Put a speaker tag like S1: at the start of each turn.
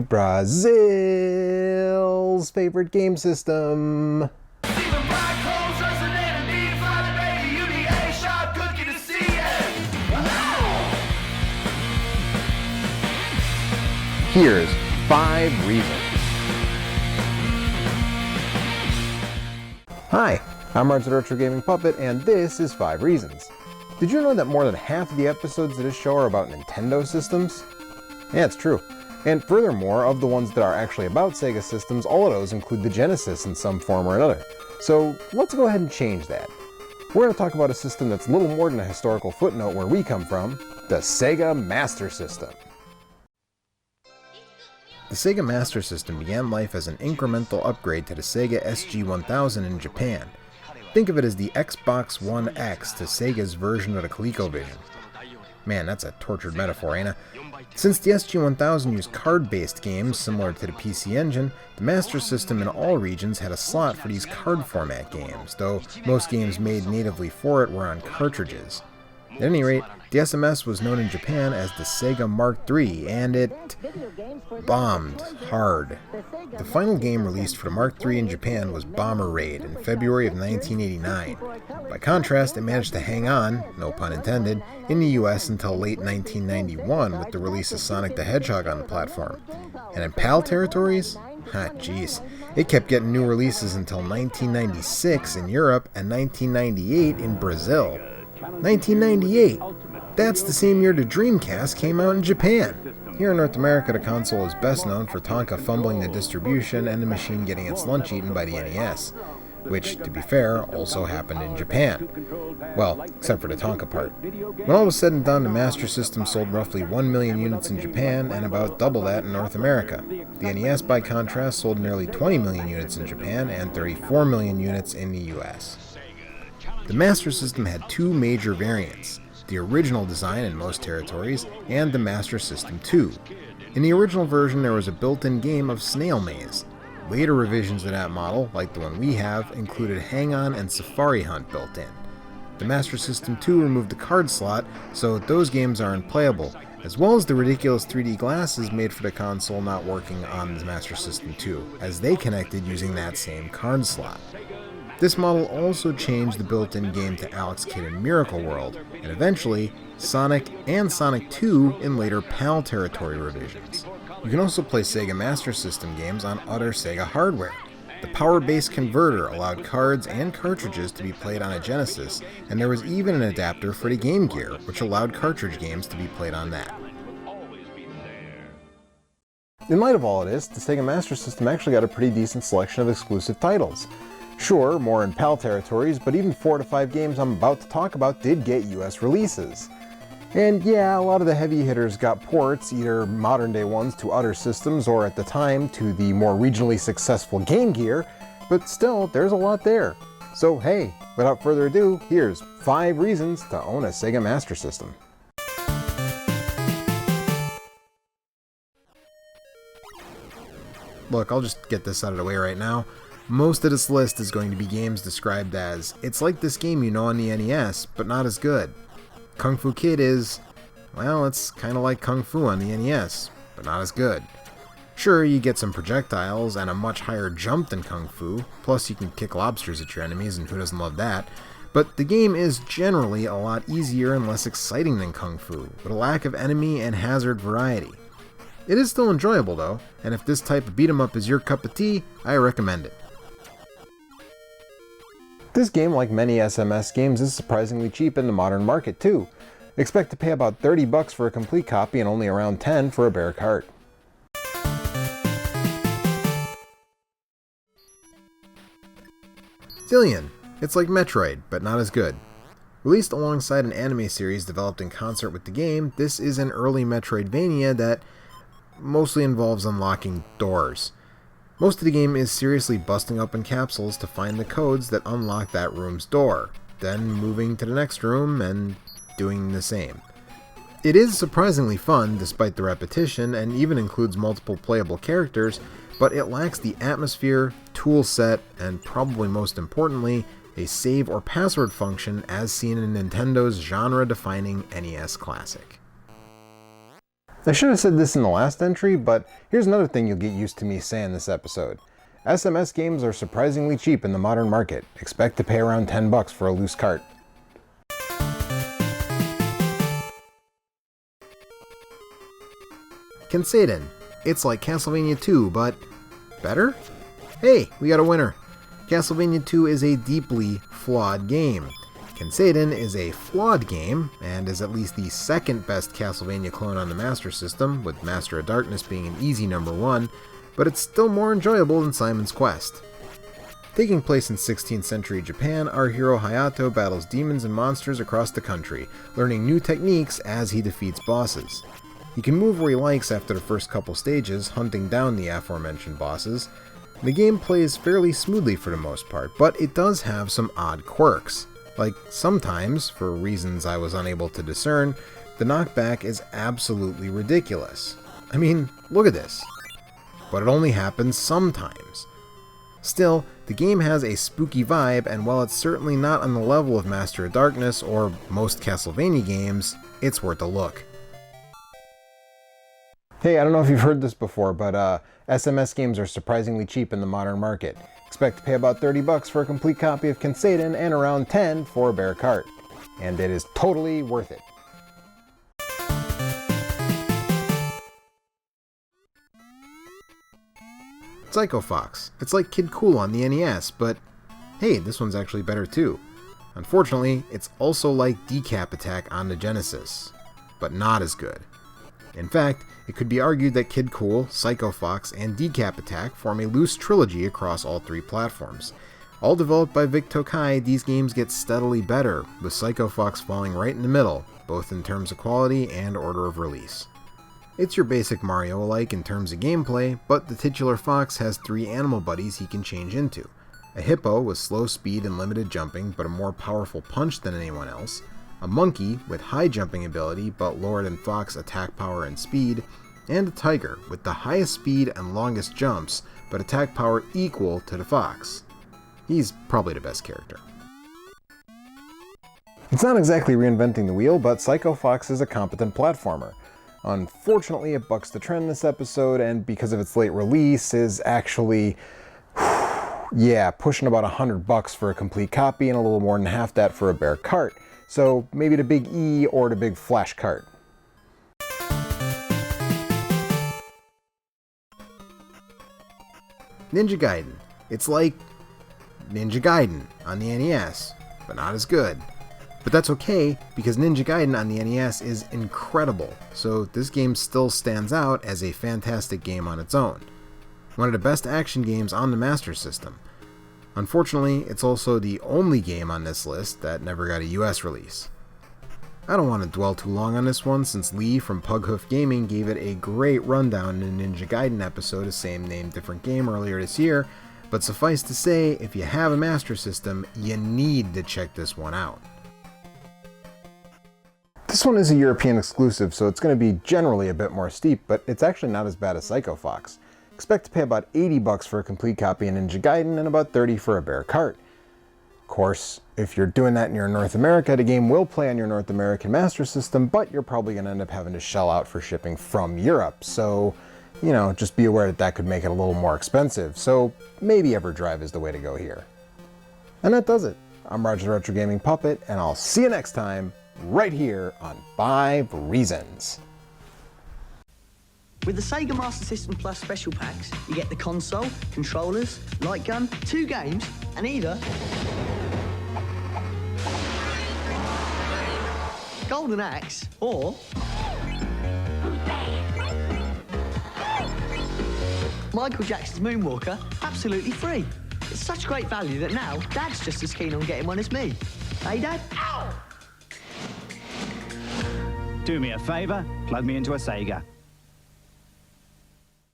S1: Brazil's favorite game system. Here's 5 reasons. Hi, I'm Arts Retro Gaming Puppet, and this is 5 Reasons. Did you know that more than half of the episodes of this show are about Nintendo systems? Yeah, it's true. And furthermore, of the ones that are actually about Sega systems, all of those include the Genesis in some form or another. So let's go ahead and change that. We're going to talk about a system that's little more than a historical footnote where we come from, the SEGA Master System. The Sega Master System began life as an incremental upgrade to the Sega SG-1000 in Japan. Think of it as the Xbox One X to Sega's version of the ColecoVision. Man, that's a tortured metaphor, ain't it? Since the SG-1000 used card-based games similar to the PC Engine, the Master System in all regions had a slot for these card format games, though most games made natively for it were on cartridges. At any rate, the SMS was known in Japan as the Sega Mark III, and it bombed hard. The final game released for the Mark III in Japan was Bomber Raid in February of 1989. By contrast, it managed to hang on, no pun intended, in the US until late 1991 with the release of Sonic the Hedgehog on the platform. And in PAL territories? Jeez. It kept getting new releases until 1996 in Europe and 1998 in Brazil. 1998! That's the same year the Dreamcast came out in Japan. Here in North America, the console is best known for Tonka fumbling the distribution and the machine getting its lunch eaten by the NES, which, to be fair, also happened in Japan. Well, except for the Tonka part. When all was said and done, the Master System sold roughly 1 million units in Japan and about double that in North America. The NES, by contrast, sold nearly 20 million units in Japan and 34 million units in the US. The Master System had 2 major variants, the original design in most territories, and the Master System 2. In the original version, there was a built-in game of Snail Maze. Later revisions of that model, like the one we have, included Hang-On and Safari Hunt built in. The Master System 2 removed the card slot, so those games are unplayable, as well as the ridiculous 3D glasses made for the console not working on the Master System 2, as they connected using that same card slot. This model also changed the built-in game to Alex Kidd in Miracle World, and eventually, Sonic and Sonic 2 in later PAL territory revisions. You can also play Sega Master System games on other Sega hardware. The power-based converter allowed cards and cartridges to be played on a Genesis, and there was even an adapter for the Game Gear, which allowed cartridge games to be played on that. In light of all of this, the Sega Master System actually got a pretty decent selection of exclusive titles. Sure, more in PAL territories, but even 4 to 5 games I'm about to talk about did get US releases. And yeah, a lot of the heavy hitters got ports, either modern day ones to other systems or at the time to the more regionally successful Game Gear, but still, there's a lot there. So hey, without further ado, here's 5 reasons to own a Sega Master System. Look, I'll just get this out of the way right now. Most of this list is going to be games described as, it's like this game you know on the NES, but not as good. Kung Fu Kid is, well, it's kind of like Kung Fu on the NES, but not as good. Sure, you get some projectiles and a much higher jump than Kung Fu, plus you can kick lobsters at your enemies, and who doesn't love that, but the game is generally a lot easier and less exciting than Kung Fu, with a lack of enemy and hazard variety. It is still enjoyable though, and if this type of beat-em-up is your cup of tea, I recommend it. This game, like many SMS games, is surprisingly cheap in the modern market too. Expect to pay about $30 for a complete copy and only around $10 for a bare cart. Zillion. It's like Metroid, but not as good. Released alongside an anime series developed in concert with the game, this is an early Metroidvania that mostly involves unlocking doors. Most of the game is seriously busting open capsules to find the codes that unlock that room's door, then moving to the next room and doing the same. It is surprisingly fun despite the repetition and even includes multiple playable characters, but it lacks the atmosphere, tool set, and probably most importantly, a save or password function as seen in Nintendo's genre-defining NES classic. I should have said this in the last entry, but here's another thing you'll get used to me saying this episode. SMS games are surprisingly cheap in the modern market. Expect to pay around $10 for a loose cart. Kenseiden. It's like Castlevania 2, but better? Hey, we got a winner. Castlevania 2 is a deeply flawed game. Kenseiden is a flawed game, and is at least the second best Castlevania clone on the Master System, with Master of Darkness being an easy number 1, but it's still more enjoyable than Simon's Quest. Taking place in 16th century Japan, our hero Hayato battles demons and monsters across the country, learning new techniques as he defeats bosses. He can move where he likes after the first couple stages, hunting down the aforementioned bosses. The game plays fairly smoothly for the most part, but it does have some odd quirks. Like, sometimes, for reasons I was unable to discern, the knockback is absolutely ridiculous. I mean, look at this. But it only happens sometimes. Still, the game has a spooky vibe, and while it's certainly not on the level of Master of Darkness or most Castlevania games, it's worth a look. Hey, I don't know if you've heard this before, but SMS games are surprisingly cheap in the modern market. Expect to pay about $30 for a complete copy of Kenseiden and around $10 for a bare cart. And it is totally worth it. Psycho Fox. It's like Kid Cool on the NES, but hey, this one's actually better too. Unfortunately, it's also like Decap Attack on the Genesis, but not as good. In fact, it could be argued that Kid Cool, Psycho Fox, and Decap Attack form a loose trilogy across all three platforms. All developed by Vic Tokai, these games get steadily better, with Psycho Fox falling right in the middle, both in terms of quality and order of release. It's your basic Mario-alike in terms of gameplay, but the titular fox has 3 animal buddies he can change into. A hippo with slow speed and limited jumping, but a more powerful punch than anyone else, a monkey with high jumping ability but lower than fox attack power and speed, and a tiger with the highest speed and longest jumps, but attack power equal to the fox. He's probably the best character. It's not exactly reinventing the wheel, but Psycho Fox is a competent platformer. Unfortunately, it bucks the trend this episode, and because of its late release, is actually, pushing about $100 for a complete copy and a little more than half that for a bare cart. So maybe the big E or the big flash cart. Ninja Gaiden. It's like Ninja Gaiden on the NES, but not as good. But that's okay, because Ninja Gaiden on the NES is incredible, so this game still stands out as a fantastic game on its own. One of the best action games on the Master System. Unfortunately, it's also the only game on this list that never got a US release. I don't want to dwell too long on this one, since Lee from Pughoof Gaming gave it a great rundown in a Ninja Gaiden episode of Same Name Different Game earlier this year, but suffice to say, if you have a Master System, you need to check this one out. This one is a European exclusive, so it's going to be generally a bit more steep, but it's actually not as bad as Psycho Fox. Expect to pay about $80 for a complete copy of Ninja Gaiden and about $30 for a bare cart. Of course, if you're doing that and you're in North America, the game will play on your North American Master System, but you're probably going to end up having to shell out for shipping from Europe, so, just be aware that could make it a little more expensive, so maybe EverDrive is the way to go here. And that does it. I'm Roger the Retro Gaming Puppet, and I'll see you next time, right here on 5 Reasons.
S2: With the SEGA Master System Plus special packs, you get the console, controllers, light gun, 2 games, and either Golden Axe or Michael Jackson's Moonwalker absolutely free. It's such great value that now Dad's just as keen on getting one as me. Hey, Dad? Ow!
S3: Do me a favour, plug me into a SEGA.